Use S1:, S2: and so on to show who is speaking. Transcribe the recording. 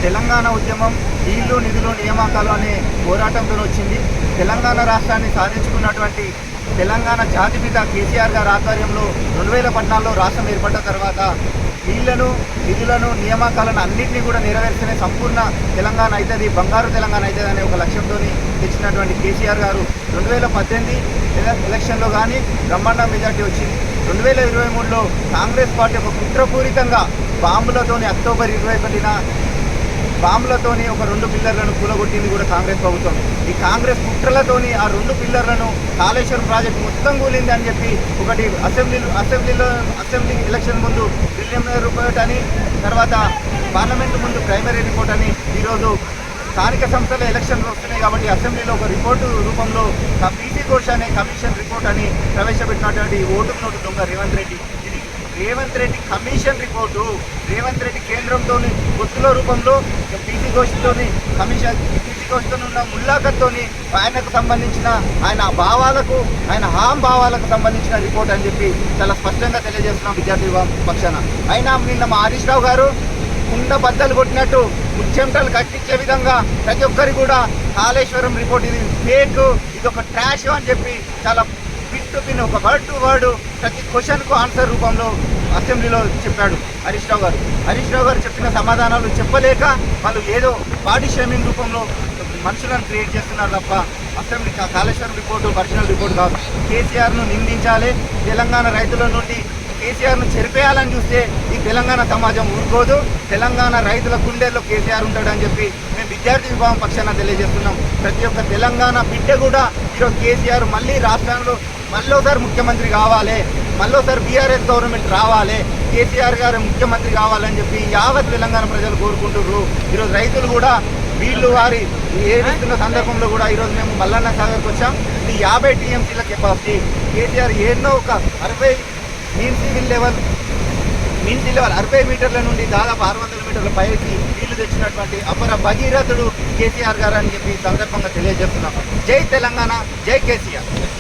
S1: తెలంగాణ ఉద్యమం నీళ్లు నిధులు నియామకాలు అనే పోరాటంతో వచ్చింది. తెలంగాణ రాష్ట్రాన్ని సాధించుకున్నటువంటి తెలంగాణ జాతిపిత కేసీఆర్ గారి ఆధ్వర్యంలో 2014లో రాష్ట్రం ఏర్పడ్డ తర్వాత నీళ్లను నిధులను నియామకాలను అన్నింటినీ కూడా నెరవేర్చిన సంపూర్ణ తెలంగాణ అవుతుంది, బంగారు తెలంగాణ అవుతుంది అనే ఒక లక్ష్యంతో తెచ్చినటువంటి కేసీఆర్ గారు 2018 ఎలక్షన్లో కానీ బ్రహ్మాండ మెజార్టీ వచ్చింది. 2023లో కాంగ్రెస్ పార్టీ ఒక కుట్రపూరితంగా బాంబులతోని అక్టోబర్ 21న బాంబులతోని ఒక 2 పిల్లర్లను కూలగొట్టింది కూడా కాంగ్రెస్ ప్రభుత్వం. ఈ కాంగ్రెస్ కుట్రలతోని ఆ 2 పిల్లర్లను కాళేశ్వరం ప్రాజెక్టు మొత్తం కూలింది అని చెప్పి ఒకటి అసెంబ్లీ ఎలక్షన్ ముందు ప్రిలిమినరీ రిపోర్ట్ అని, తర్వాత పార్లమెంటు ముందు ప్రైమరీ రిపోర్ట్ అని, ఈరోజు స్థానిక సంస్థల ఎలక్షన్లు వస్తున్నాయి కాబట్టి అసెంబ్లీలో ఒక రిపోర్టు రూపంలో పీసీ ఘోష్ అనే కమిషన్ రిపోర్ట్ అని ప్రవేశపెట్టినటువంటి ఓటుకు నోటు దొంగ రేవంత్ రెడ్డి. ఇది రేవంత్ రెడ్డి కమిషన్ రిపోర్టు. రేవంత్ రెడ్డి కేంద్రంతో గుర్తుల రూపంలో పీసీ ఘోష్తో ఉన్న ముల్లాఖత్తో ఆయనకు సంబంధించిన ఆయన భావాలకు, ఆయన హాం భావాలకు సంబంధించిన రిపోర్ట్ అని చెప్పి చాలా స్పష్టంగా తెలియజేస్తున్నాం విద్యార్థి పక్షాన. అయినా నిన్న మా హరీష్ రావు గారు కుండ బద్దలు కొట్టినట్టు ముచ్చెంటలు కట్టించే విధంగా ప్రతి ఒక్కరి కూడా కాళేశ్వరం రిపోర్ట్ ఇది ఫేక్, ఇది ఒక ట్రాష్ అని చెప్పి చాలా పిన్ టు పిన్, ఒక వర్డ్ టు వర్డ్ ప్రతి క్వశ్చన్కు ఆన్సర్ రూపంలో అసెంబ్లీలో చెప్పాడు హరీష్ రావు గారు. హరీష్ రావు గారు చెప్పిన సమాధానాలు చెప్పలేక వాళ్ళు ఏదో బాడీ షేమింగ్ రూపంలో మనుషులను క్రియేట్ చేస్తున్నారు తప్ప assembly Kaleshwaram report original report కాదు. కేసీఆర్ను నిందించాలి, తెలంగాణ రైతుల నుండి కేసీఆర్ను చెరిపేయాలని చూస్తే ఈ తెలంగాణ సమాజం ఊరుకోదు. తెలంగాణ రైతుల గుండెల్లో కేసీఆర్ ఉంటాడని చెప్పి మేము విద్యార్థి విభాగం పక్షాన తెలియజేస్తున్నాం. ప్రతి ఒక్క తెలంగాణ బిడ్డ కూడా ఈరోజు కేసీఆర్ మళ్ళీ రాష్ట్రంలో మళ్ళోసారి ముఖ్యమంత్రి కావాలి, మళ్ళోసారి బీఆర్ఎస్ గవర్నమెంట్ రావాలి, కేసీఆర్ గారు ముఖ్యమంత్రి కావాలని చెప్పి యావత్ తెలంగాణ ప్రజలు కోరుకుంటున్నారు. ఈరోజు రైతులు కూడా వీళ్ళు వారి ఏడుస్తున్న సందర్భంలో కూడా ఈరోజు మేము మల్లన్న సాగర్కి వచ్చాం. ఇది 50 టీఎంసీల కెపాసిటీ. కేసీఆర్ ఎన్నో ఒక 60 మీన్ సీ లెవెల్ 60 మీటర్ల నుండి దాదాపు 600 మీటర్ల పైకి నీళ్లు తెచ్చినటువంటి అపర భగీరథుడు కేసీఆర్ గారు అని చెప్పి సందర్భంగా తెలియజేస్తున్నాం. జై తెలంగాణ, జై కేసీఆర్.